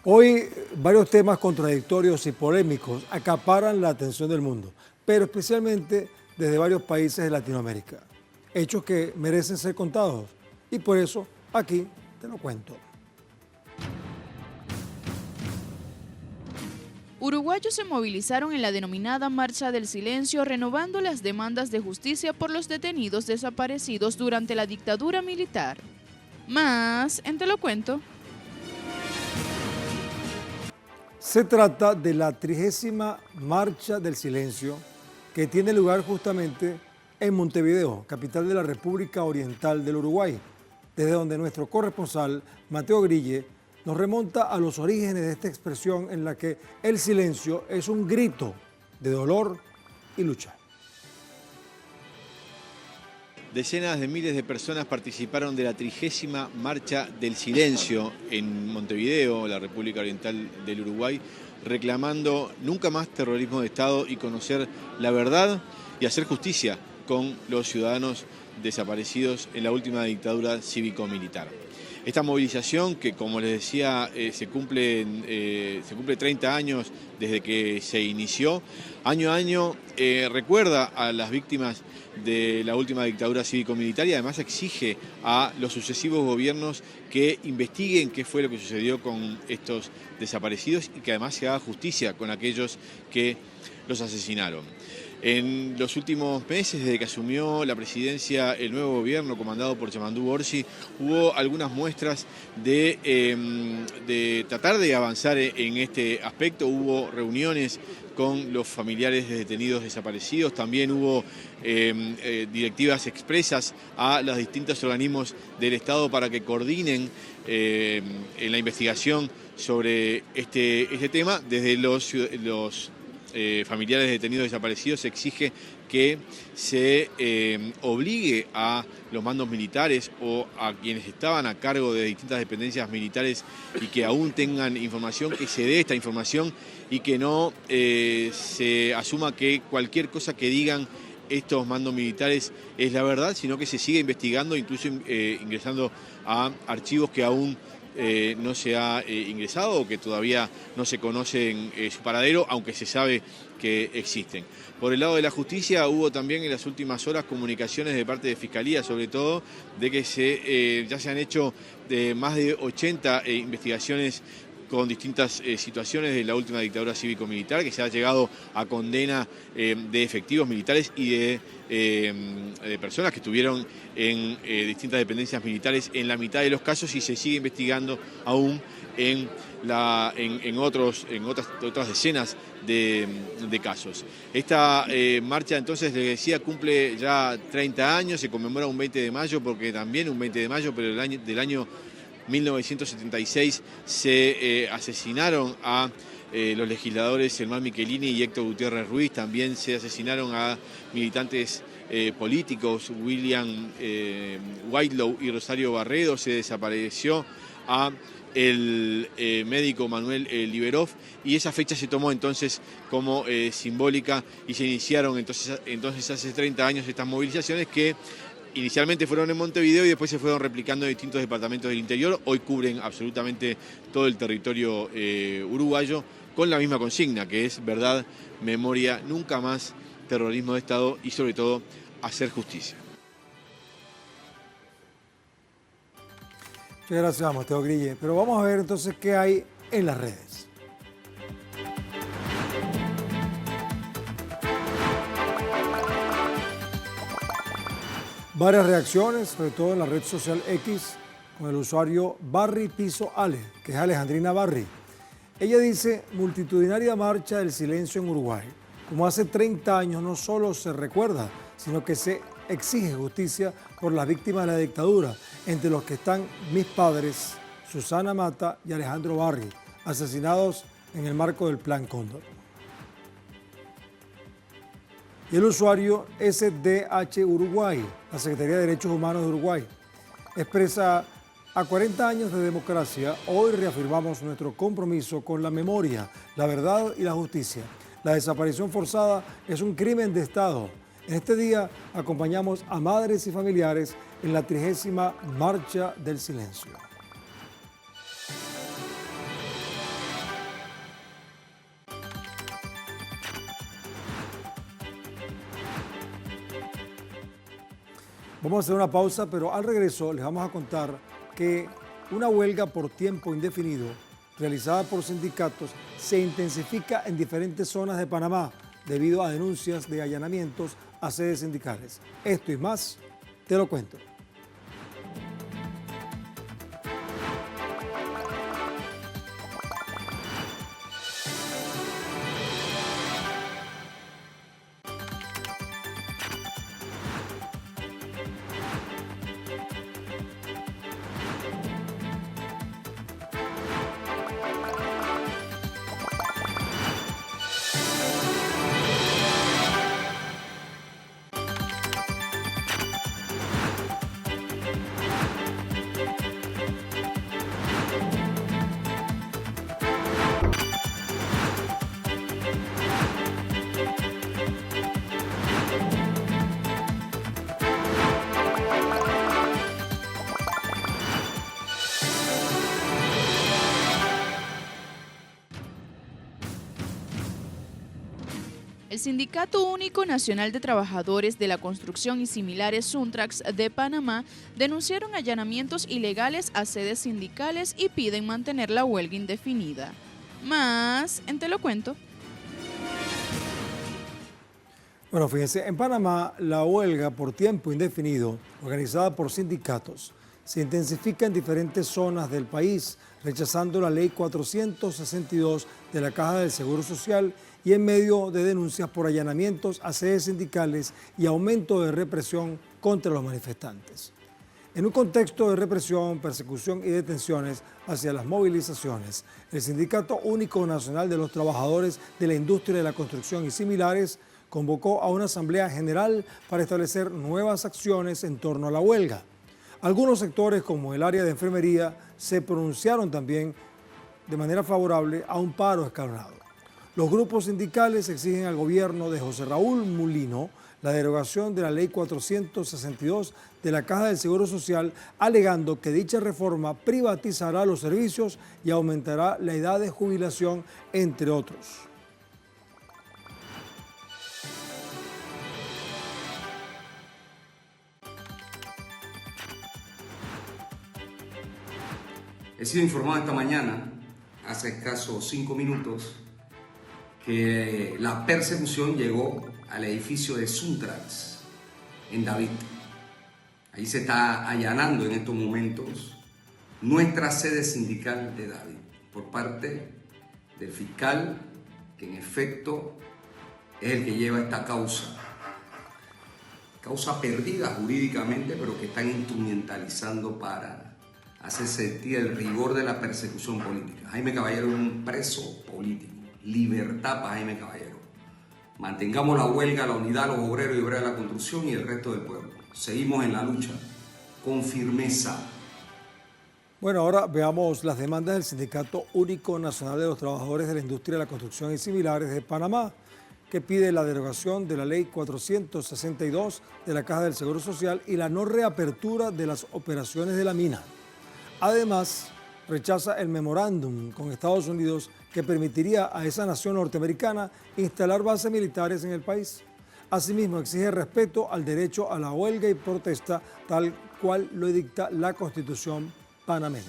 Hoy varios temas contradictorios y polémicos acaparan la atención del mundo, pero especialmente desde varios países de Latinoamérica. Hechos que merecen ser contados y por eso aquí te lo cuento. Uruguayos se movilizaron en la denominada Marcha del Silencio, renovando las demandas de justicia por los detenidos desaparecidos durante la dictadura militar. Más en Te lo cuento. Se trata de la 30ª Marcha del Silencio que tiene lugar justamente en Montevideo, capital de la República Oriental del Uruguay, desde donde nuestro corresponsal Mateo Grille nos remonta a los orígenes de esta expresión en la que el silencio es un grito de dolor y lucha. Decenas de miles de personas participaron de la 30ª Marcha del Silencio en Montevideo, la República Oriental del Uruguay, reclamando nunca más terrorismo de Estado y conocer la verdad y hacer justicia con los ciudadanos desaparecidos en la última dictadura cívico-militar. Esta movilización, que como les decía, se cumple 30 años desde que se inició, año a año recuerda a las víctimas de la última dictadura cívico-militar y además exige a los sucesivos gobiernos que investiguen qué fue lo que sucedió con estos desaparecidos y que además se haga justicia con aquellos que los asesinaron. En los últimos meses, desde que asumió la presidencia el nuevo gobierno comandado por Yamandú Borsi, hubo algunas muestras de tratar de avanzar en este aspecto. Hubo reuniones con los familiares de detenidos desaparecidos, también hubo directivas expresas a los distintos organismos del Estado para que coordinen en la investigación sobre este tema. Desde los familiares de detenidos desaparecidos se exige que se obligue a los mandos militares o a quienes estaban a cargo de distintas dependencias militares y que aún tengan información, que se dé esta información y que no se asuma que cualquier cosa que digan estos mandos militares es la verdad, sino que se siga investigando, incluso ingresando a archivos que aún no se ha ingresado o que todavía no se conocen su paradero, aunque se sabe que existen. Por el lado de la justicia hubo también en las últimas horas comunicaciones de parte de Fiscalía, sobre todo, de que ya se han hecho más de 80 investigaciones con distintas situaciones de la última dictadura cívico-militar, que se ha llegado a condena de efectivos militares y de personas que estuvieron en distintas dependencias militares en la mitad de los casos y se sigue investigando aún en otras decenas de casos. Esta marcha, entonces, les decía, cumple ya 30 años, se conmemora un 20 de mayo, porque también un 20 de mayo, pero del año 1976 se asesinaron a los legisladores Elmar Michelini y Héctor Gutiérrez Ruiz. También se asesinaron a militantes políticos, William Whitelow y Rosario Barredo. Se desapareció a el médico Manuel Liberov y esa fecha se tomó entonces como simbólica y se iniciaron entonces hace 30 años estas movilizaciones que inicialmente fueron en Montevideo y después se fueron replicando en distintos departamentos del interior. Hoy cubren absolutamente todo el territorio uruguayo con la misma consigna, que es verdad, memoria, nunca más terrorismo de Estado y sobre todo hacer justicia. Muchas gracias, Mateo Grille. Pero vamos a ver entonces qué hay en las redes. Varias reacciones, sobre todo en la red social X, con el usuario Barry Piso Ale, que es Alejandrina Barry. Ella dice: multitudinaria marcha del silencio en Uruguay. Como hace 30 años no solo se recuerda, sino que se exige justicia por las víctimas de la dictadura, entre los que están mis padres, Susana Mata y Alejandro Barry, asesinados en el marco del Plan Cóndor. Y el usuario SDH Uruguay, la Secretaría de Derechos Humanos de Uruguay, expresa: a 40 años de democracia, hoy reafirmamos nuestro compromiso con la memoria, la verdad y la justicia. La desaparición forzada es un crimen de Estado. En este día acompañamos a madres y familiares en la 30ª Marcha del Silencio. Vamos a hacer una pausa, pero al regreso les vamos a contar que una huelga por tiempo indefinido realizada por sindicatos se intensifica en diferentes zonas de Panamá debido a denuncias de allanamientos a sedes sindicales. Esto y más, te lo cuento. El Sindicato Único Nacional de Trabajadores de la Construcción y Similares Suntrax de Panamá denunciaron allanamientos ilegales a sedes sindicales y piden mantener la huelga indefinida. Más, Te lo cuento. Bueno, fíjense, en Panamá la huelga por tiempo indefinido, organizada por sindicatos, se intensifica en diferentes zonas del país, rechazando la Ley 462 de la Caja del Seguro Social y en medio de denuncias por allanamientos a sedes sindicales y aumento de represión contra los manifestantes. En un contexto de represión, persecución y detenciones hacia las movilizaciones, el Sindicato Único Nacional de los Trabajadores de la Industria de la Construcción y Similares convocó a una asamblea general para establecer nuevas acciones en torno a la huelga. Algunos sectores, como el área de enfermería, se pronunciaron también de manera favorable a un paro escalonado. Los grupos sindicales exigen al gobierno de José Raúl Mulino la derogación de la Ley 462 de la Caja del Seguro Social, alegando que dicha reforma privatizará los servicios y aumentará la edad de jubilación, entre otros. He sido informado esta mañana, hace escasos 5 minutos, que la persecución llegó al edificio de Suntrax en David. Ahí se está allanando en estos momentos nuestra sede sindical de David por parte del fiscal, que en efecto es el que lleva esta causa perdida jurídicamente, pero que están instrumentalizando para hacer sentir el rigor de la persecución política. Jaime Caballero es un preso político. Libertad para Jaime Caballero. Mantengamos la huelga, la unidad, los obreros y obreras de la construcción y el resto del pueblo. Seguimos en la lucha con firmeza. Bueno, ahora veamos las demandas del Sindicato Único Nacional de los Trabajadores de la Industria de la Construcción y Similares de Panamá, que pide la derogación de la Ley 462 de la Caja del Seguro Social y la no reapertura de las operaciones de la mina. Además, rechaza el memorándum con Estados Unidos que permitiría a esa nación norteamericana instalar bases militares en el país. Asimismo, exige respeto al derecho a la huelga y protesta, tal cual lo dicta la Constitución panameña.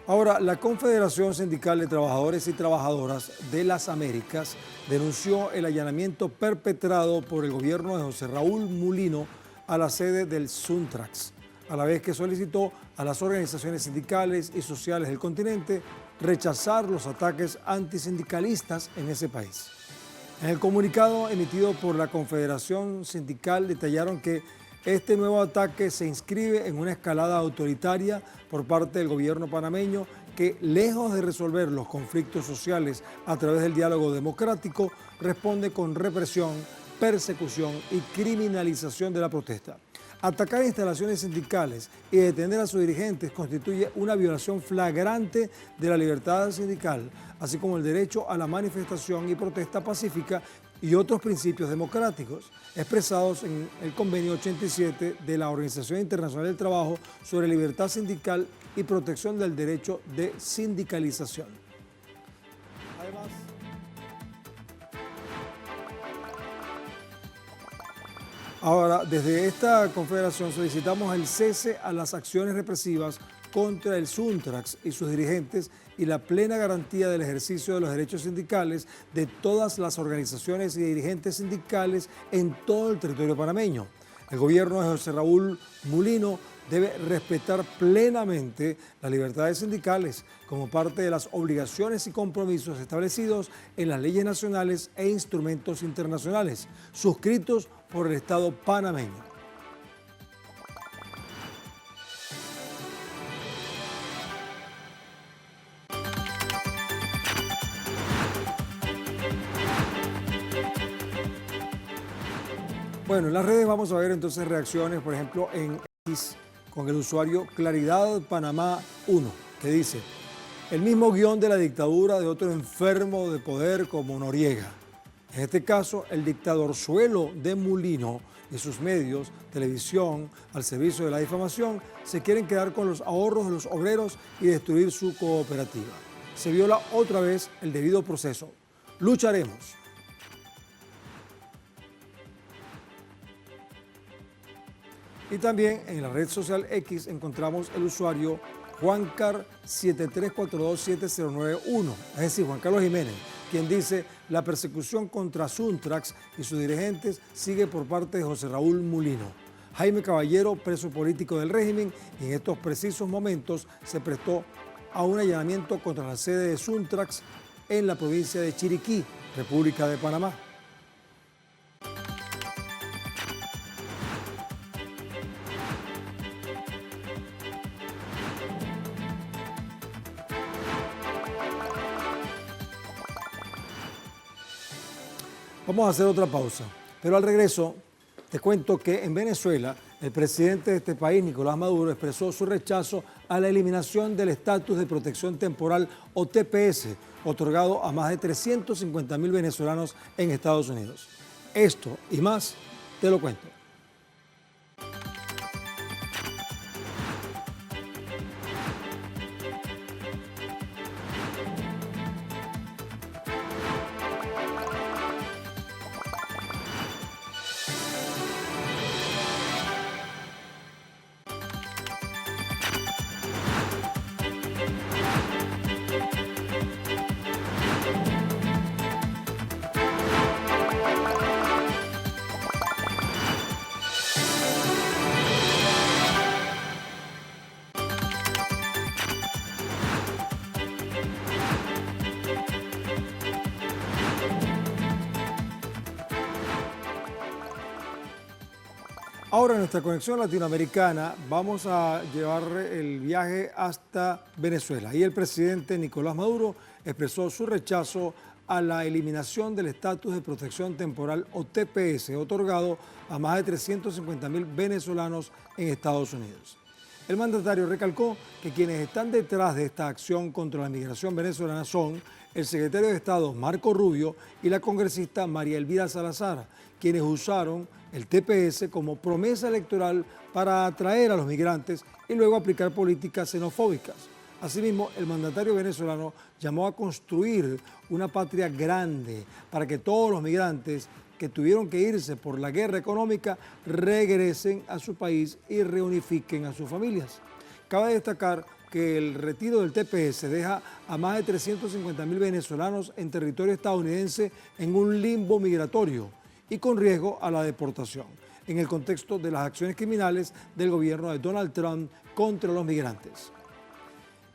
Ahora, la Confederación Sindical de Trabajadores y Trabajadoras de las Américas denunció el allanamiento perpetrado por el gobierno de José Raúl Mulino a la sede del Suntrax, a la vez que solicitó a las organizaciones sindicales y sociales del continente rechazar los ataques antisindicalistas en ese país. En el comunicado emitido por la Confederación Sindical detallaron que este nuevo ataque se inscribe en una escalada autoritaria por parte del gobierno panameño que, lejos de resolver los conflictos sociales a través del diálogo democrático, responde con represión, persecución y criminalización de la protesta. Atacar instalaciones sindicales y detener a sus dirigentes constituye una violación flagrante de la libertad sindical, así como el derecho a la manifestación y protesta pacífica y otros principios democráticos, expresados en el Convenio 87 de la Organización Internacional del Trabajo sobre libertad sindical y protección del derecho de sindicalización. Además, ahora, desde esta confederación solicitamos el cese a las acciones represivas contra el Suntrax y sus dirigentes y la plena garantía del ejercicio de los derechos sindicales de todas las organizaciones y dirigentes sindicales en todo el territorio panameño. El gobierno de José Raúl Mulino debe respetar plenamente las libertades sindicales como parte de las obligaciones y compromisos establecidos en las leyes nacionales e instrumentos internacionales suscritos por el Estado panameño. Bueno, en las redes vamos a ver entonces reacciones, por ejemplo, en X con el usuario Claridad Panamá 1, que dice: el mismo guión de la dictadura de otro enfermo de poder como Noriega. En este caso, el dictadorzuelo de Mulino y sus medios, televisión, al servicio de la difamación, se quieren quedar con los ahorros de los obreros y destruir su cooperativa. Se viola otra vez el debido proceso. Lucharemos. Y también en la red social X encontramos el usuario Juancar7342709, es decir, Juan Carlos Jiménez, quien dice: la persecución contra Suntrax y sus dirigentes sigue por parte de José Raúl Mulino. Jaime Caballero, preso político del régimen, y en estos precisos momentos se prestó a un allanamiento contra la sede de Suntrax en la provincia de Chiriquí, República de Panamá. Vamos a hacer otra pausa, pero al regreso te cuento que en Venezuela el presidente de este país, Nicolás Maduro, expresó su rechazo a la eliminación del estatus de protección temporal o TPS, otorgado a más de 350.000 venezolanos en Estados Unidos. Esto y más te lo cuento. Ahora en nuestra conexión latinoamericana vamos a llevar el viaje hasta Venezuela y el presidente Nicolás Maduro expresó su rechazo a la eliminación del estatus de protección temporal o TPS otorgado a más de 350.000 venezolanos en Estados Unidos. El mandatario recalcó que quienes están detrás de esta acción contra la migración venezolana son el secretario de Estado Marco Rubio y la congresista María Elvira Salazar, quienes usaron el TPS como promesa electoral para atraer a los migrantes y luego aplicar políticas xenofóbicas. Asimismo, el mandatario venezolano llamó a construir una patria grande para que todos los migrantes que tuvieron que irse por la guerra económica regresen a su país y reunifiquen a sus familias. Cabe destacar que el retiro del TPS deja a más de 350.000 venezolanos en territorio estadounidense en un limbo migratorio y con riesgo a la deportación, en el contexto de las acciones criminales del gobierno de Donald Trump contra los migrantes.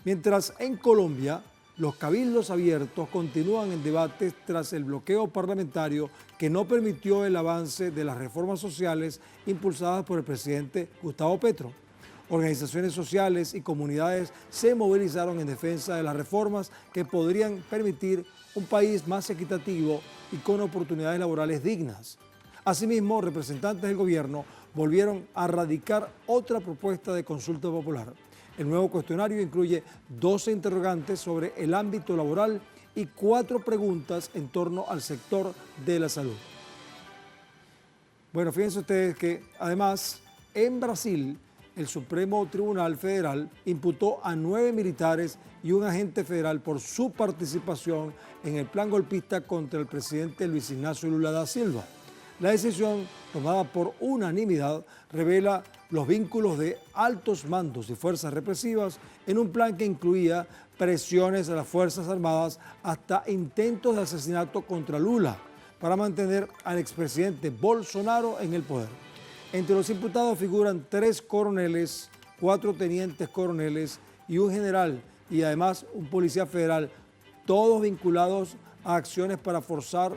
Mientras en Colombia, los cabildos abiertos continúan en debates tras el bloqueo parlamentario que no permitió el avance de las reformas sociales impulsadas por el presidente Gustavo Petro. Organizaciones sociales y comunidades se movilizaron en defensa de las reformas que podrían permitir un país más equitativo y con oportunidades laborales dignas. Asimismo, representantes del gobierno volvieron a radicar otra propuesta de consulta popular. El nuevo cuestionario incluye 12 interrogantes sobre el ámbito laboral y 4 preguntas en torno al sector de la salud. Bueno, fíjense ustedes que además en Brasil el Supremo Tribunal Federal imputó a 9 militares y un agente federal por su participación en el plan golpista contra el presidente Luis Ignacio Lula da Silva. La decisión, tomada por unanimidad, revela los vínculos de altos mandos y fuerzas represivas en un plan que incluía presiones a las Fuerzas Armadas hasta intentos de asesinato contra Lula para mantener al expresidente Bolsonaro en el poder. Entre los imputados figuran 3 coroneles, 4 tenientes coroneles y un general y además un policía federal, todos vinculados a acciones para forzar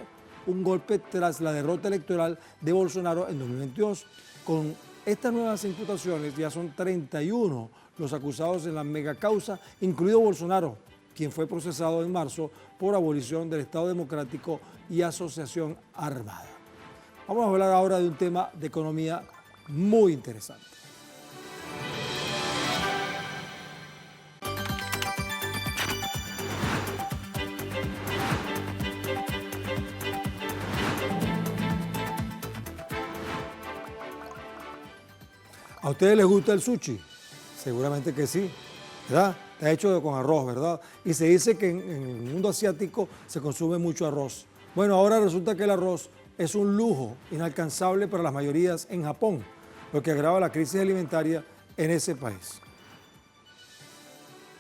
un golpe tras la derrota electoral de Bolsonaro en 2022. Con estas nuevas imputaciones ya son 31 los acusados en la megacausa, incluido Bolsonaro, quien fue procesado en marzo por abolición del Estado Democrático y asociación armada. Vamos a hablar ahora de un tema de economía muy interesante. ¿A ustedes les gusta el sushi? Seguramente que sí, ¿verdad? Está hecho con arroz, ¿verdad? Y se dice que en el mundo asiático se consume mucho arroz. Bueno, ahora resulta que el arroz es un lujo inalcanzable para las mayorías en Japón, lo que agrava la crisis alimentaria en ese país.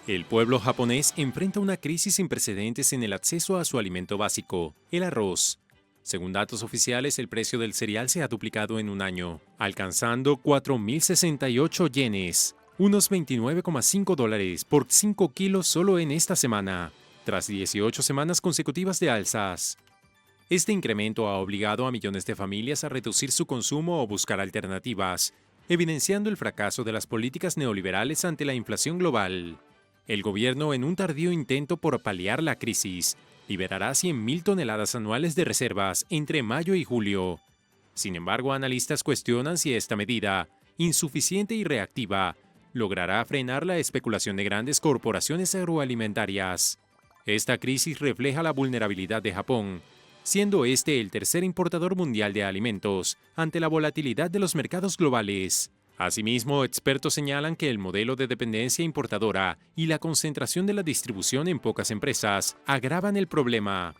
El pueblo japonés enfrenta una crisis sin precedentes en el acceso a su alimento básico, el arroz. Según datos oficiales, el precio del cereal se ha duplicado en un año, alcanzando 4.068 yenes, unos $29,5 por 5 kilos solo en esta semana, tras 18 semanas consecutivas de alzas. Este incremento ha obligado a millones de familias a reducir su consumo o buscar alternativas, evidenciando el fracaso de las políticas neoliberales ante la inflación global. El gobierno, en un tardío intento por paliar la crisis, liberará 100.000 toneladas anuales de reservas entre mayo y julio. Sin embargo, analistas cuestionan si esta medida, insuficiente y reactiva, logrará frenar la especulación de grandes corporaciones agroalimentarias. Esta crisis refleja la vulnerabilidad de Japón, siendo este el tercer importador mundial de alimentos ante la volatilidad de los mercados globales. Asimismo, expertos señalan que el modelo de dependencia importadora y la concentración de la distribución en pocas empresas agravan el problema.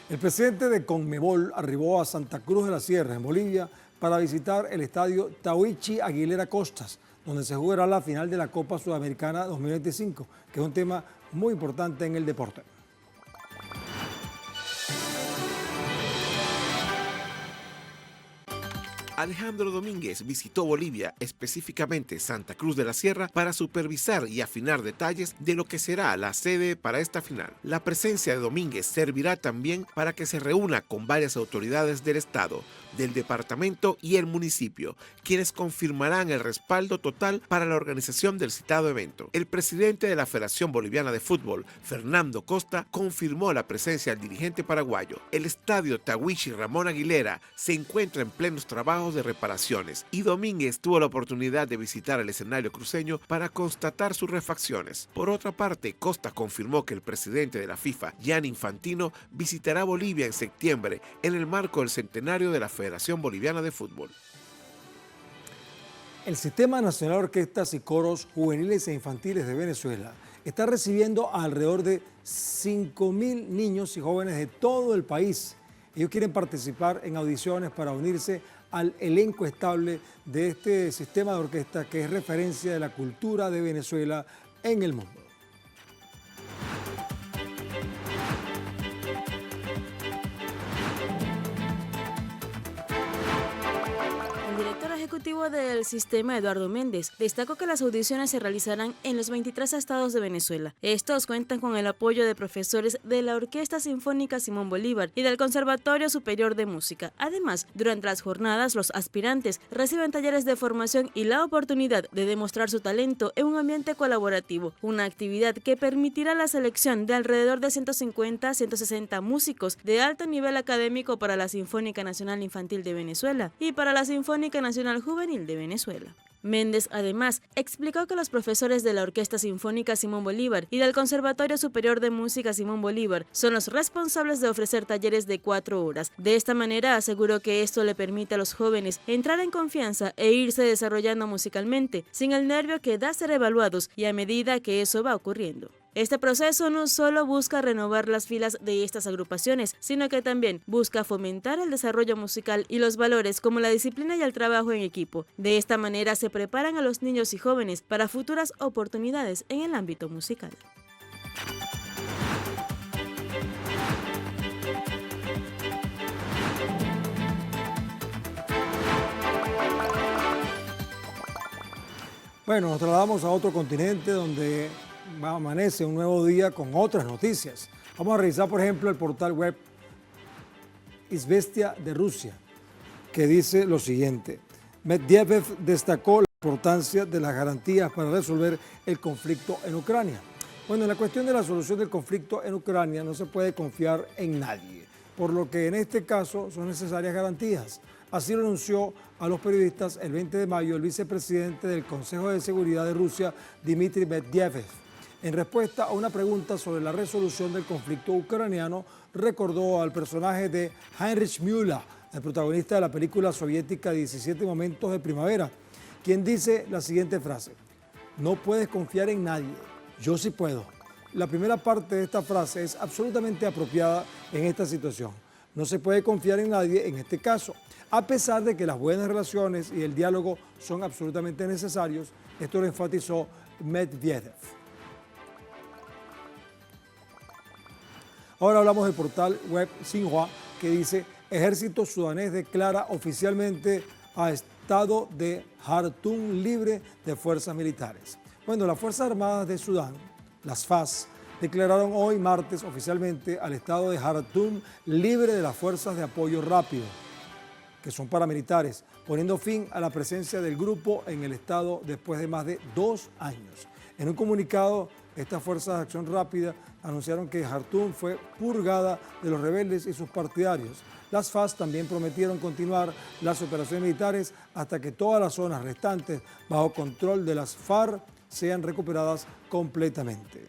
El presidente de Conmebol arribó a Santa Cruz de la Sierra, en Bolivia, para visitar el estadio Tahuichi Aguilera Costas, donde se jugará la final de la Copa Sudamericana 2025, que es un tema muy importante en el deporte. Alejandro Domínguez visitó Bolivia, específicamente Santa Cruz de la Sierra, para supervisar y afinar detalles de lo que será la sede para esta final. La presencia de Domínguez servirá también para que se reúna con varias autoridades del Estado, del departamento y el municipio, quienes confirmarán el respaldo total para la organización del citado evento. El presidente de la Federación Boliviana de Fútbol, Fernando Costa, confirmó la presencia del dirigente paraguayo. El estadio Tahuichi Ramón Aguilera se encuentra en plenos trabajos de reparaciones y Domínguez tuvo la oportunidad de visitar el escenario cruceño para constatar sus refacciones. Por otra parte, Costa confirmó que el presidente de la FIFA, Gianni Infantino, visitará Bolivia en septiembre en el marco del centenario de la Federación Boliviana de Fútbol. El Sistema Nacional de Orquestas y Coros Juveniles e Infantiles de Venezuela está recibiendo a alrededor de 5.000 niños y jóvenes de todo el país. Ellos quieren participar en audiciones para unirse al elenco estable de este sistema de orquesta que es referencia de la cultura de Venezuela en el mundo. El director ejecutivo ejecutivo del sistema, Eduardo Méndez, destacó que las audiciones se realizarán en los 23 estados de Venezuela. Estos cuentan con el apoyo de profesores de la Orquesta Sinfónica Simón Bolívar y del Conservatorio Superior de Música. Además, durante las jornadas, los aspirantes reciben talleres de formación y la oportunidad de demostrar su talento en un ambiente colaborativo, una actividad que permitirá la selección de alrededor de 150 a 160 músicos de alto nivel académico para la Sinfónica Nacional Infantil de Venezuela y para la Sinfónica Nacional Juvenil de Venezuela. Méndez, además, explicó que los profesores de la Orquesta Sinfónica Simón Bolívar y del Conservatorio Superior de Música Simón Bolívar son los responsables de ofrecer talleres de 4 horas. De esta manera, aseguró que esto le permite a los jóvenes entrar en confianza e irse desarrollando musicalmente, sin el nervio que da ser evaluados y a medida que eso va ocurriendo. Este proceso no solo busca renovar las filas de estas agrupaciones, sino que también busca fomentar el desarrollo musical y los valores como la disciplina y el trabajo en equipo. De esta manera se preparan a los niños y jóvenes para futuras oportunidades en el ámbito musical. Bueno, nos trasladamos a otro continente donde amanece un nuevo día con otras noticias. Vamos a revisar, por ejemplo, el portal web Izvestia de Rusia, que dice lo siguiente. Medvedev destacó la importancia de las garantías para resolver el conflicto en Ucrania. Bueno, en la cuestión de la solución del conflicto en Ucrania no se puede confiar en nadie, por lo que en este caso son necesarias garantías. Así lo anunció a los periodistas el 20 de mayo el vicepresidente del Consejo de Seguridad de Rusia, Dmitry Medvedev. En respuesta a una pregunta sobre la resolución del conflicto ucraniano, recordó al personaje de Heinrich Müller, el protagonista de la película soviética 17 Momentos de Primavera, quien dice la siguiente frase: no puedes confiar en nadie, yo sí puedo. La primera parte de esta frase es absolutamente apropiada en esta situación. No se puede confiar en nadie en este caso. A pesar de que las buenas relaciones y el diálogo son absolutamente necesarios, esto lo enfatizó Medvedev. Ahora hablamos del portal web Xinhua, que dice: Ejército sudanés declara oficialmente a estado de Jartum libre de fuerzas militares. Bueno, las Fuerzas Armadas de Sudán, las FAS, declararon hoy martes oficialmente al estado de Jartum libre de las fuerzas de apoyo rápido, que son paramilitares, poniendo fin a la presencia del grupo en el estado después de más de 2 años. En un comunicado, estas fuerzas de acción rápida anunciaron que Jartum fue purgada de los rebeldes y sus partidarios. Las FAS también prometieron continuar las operaciones militares hasta que todas las zonas restantes bajo control de las FARC sean recuperadas completamente.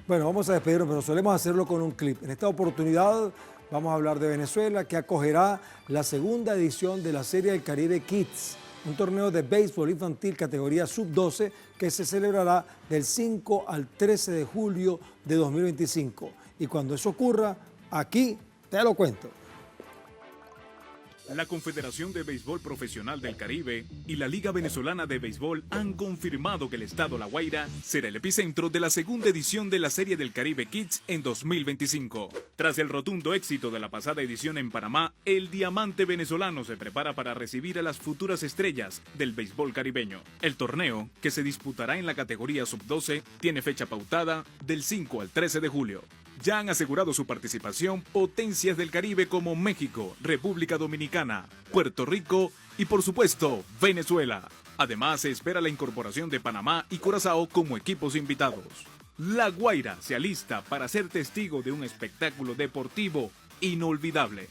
Bueno, vamos a despedirnos, pero solemos hacerlo con un clip. En esta oportunidad vamos a hablar de Venezuela, que acogerá la segunda edición de la Serie del Caribe Kids, un torneo de béisbol infantil categoría sub-12 que se celebrará del 5 al 13 de julio de 2025. Y cuando eso ocurra, aquí te lo cuento. La Confederación de Béisbol Profesional del Caribe y la Liga Venezolana de Béisbol han confirmado que el estado La Guaira será el epicentro de la segunda edición de la Serie del Caribe Kids en 2025. Tras el rotundo éxito de la pasada edición en Panamá, el Diamante venezolano se prepara para recibir a las futuras estrellas del béisbol caribeño. El torneo, que se disputará en la categoría sub-12, tiene fecha pautada del 5 al 13 de julio. Ya han asegurado su participación potencias del Caribe como México, República Dominicana, Puerto Rico y, por supuesto, Venezuela. Además, se espera la incorporación de Panamá y Curazao como equipos invitados. La Guaira se alista para ser testigo de un espectáculo deportivo inolvidable.